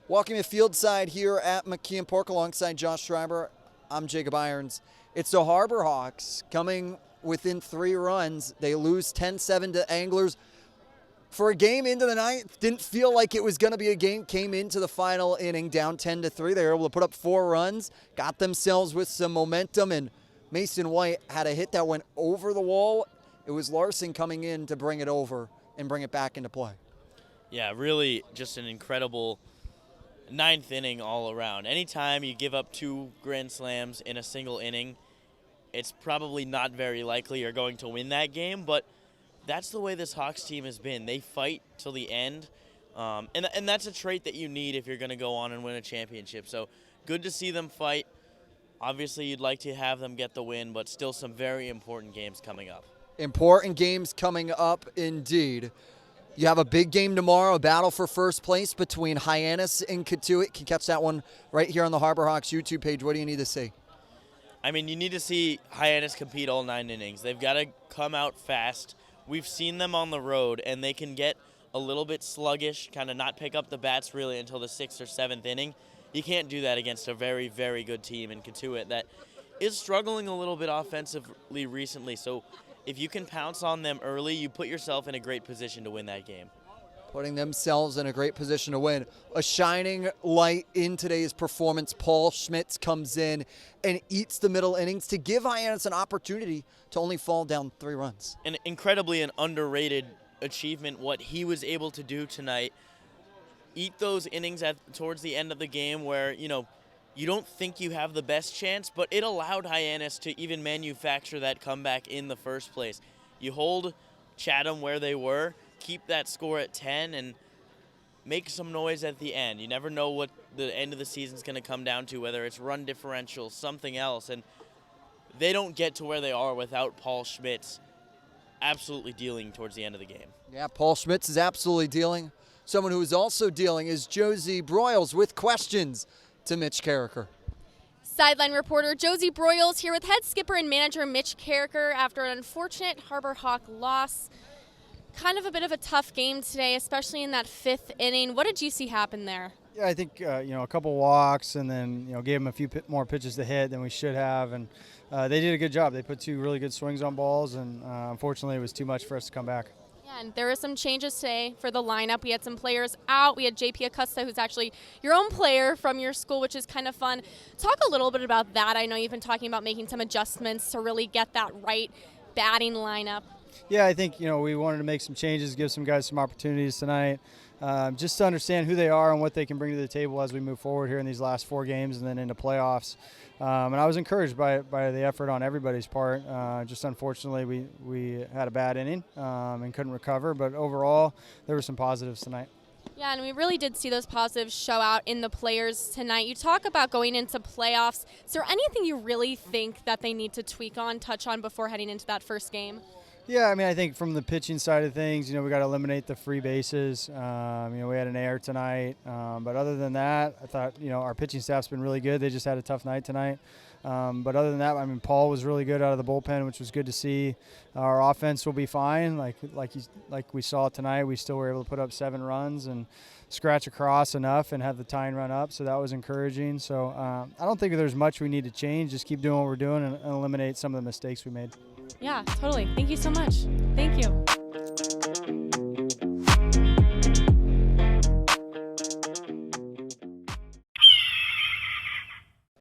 Welcome to Fieldside here at McKeon Park alongside Josh Schreiber. I'm Jacob Irons. It's the Harbor Hawks coming within 3 runs. They lose 10-7 to Anglers. For a game into the ninth, didn't feel like it was going to be a game. Came into the final inning down 10-3. They were able to put up 4 runs, got themselves with some momentum, and Mason White had a hit that went over the wall. It was Larson coming in to bring it over and bring it back into play. Yeah, really just an incredible 9th inning all around. Anytime you give up 2 grand slams in a single inning, it's probably not very likely you're going to win that game, but that's the way this Hawks team has been. They fight till the end, and that's a trait that you need if you're going to go on and win a championship. So good to see them fight. Obviously, you'd like to have them get the win, but still some very important games coming up. Important games coming up indeed. You have a big game tomorrow, a battle for first place between Hyannis and Katuitt. You can catch that one right here on the Harbor Hawks YouTube page. What do you need to see? I mean, you need to see Hyannis compete all 9 innings. They've got to come out fast. We've seen them on the road, and they can get a little bit sluggish, kind of not pick up the bats really until the 6th or 7th inning. You can't do that against a very, very good team in Katuitt that is struggling a little bit offensively recently. So if you can pounce on them early, you put yourself in a great position to win that game. Putting themselves in a great position to win. A shining light in today's performance. Paul Schmitz comes in and eats the middle innings to give Hyannis an opportunity to only fall down 3 runs. And incredibly an underrated achievement, what he was able to do tonight. Eat those innings towards the end of the game where, you don't think you have the best chance, but it allowed Hyannis to even manufacture that comeback in the first place. You hold Chatham where they were, keep that score at 10, and make some noise at the end. You never know what the end of the season is going to come down to, whether it's run differential, something else, and they don't get to where they are without Paul Schmitz absolutely dealing towards the end of the game. Yeah, Paul Schmitz is absolutely dealing. Someone who is also dealing is Josie Broyles with questions to Mitch Carricker. Sideline reporter Josie Broyles here with head skipper and manager Mitch Carricker after an unfortunate Harbor Hawk loss. Kind of a bit of a tough game today, especially in that 5th inning. What did you see happen there? Yeah, I think a couple walks and then gave them a few more pitches to hit than we should have, and they did a good job. They put 2 really good swings on balls, and unfortunately it was too much for us to come back. Yeah, and there were some changes today for the lineup. We had some players out. We had JP Acosta, who's actually your own player from your school, which is kind of fun. Talk a little bit about that. I know you've been talking about making some adjustments to really get that right batting lineup. Yeah, I think we wanted to make some changes, give some guys some opportunities tonight, just to understand who they are and what they can bring to the table as we move forward here in these last 4 games and then into playoffs. And I was encouraged by the effort on everybody's part. Just unfortunately, we had a bad inning and couldn't recover. But overall, there were some positives tonight. Yeah, and we really did see those positives show out in the players tonight. You talk about going into playoffs. Is there anything you really think that they need to tweak on, touch on before heading into that first game? Yeah, I mean, I think from the pitching side of things, we got to eliminate the free bases. We had an error tonight. But other than that, I thought, our pitching staff's been really good. They just had a tough night tonight. But other than that, I mean, Paul was really good out of the bullpen, which was good to see. Our offense will be fine. Like we saw tonight, we still were able to put up 7 runs and scratch across enough and have the tying run up, so that was encouraging. So I don't think there's much we need to change. Just keep doing what we're doing and eliminate some of the mistakes we made. Yeah, totally. Thank you so much. Thank you.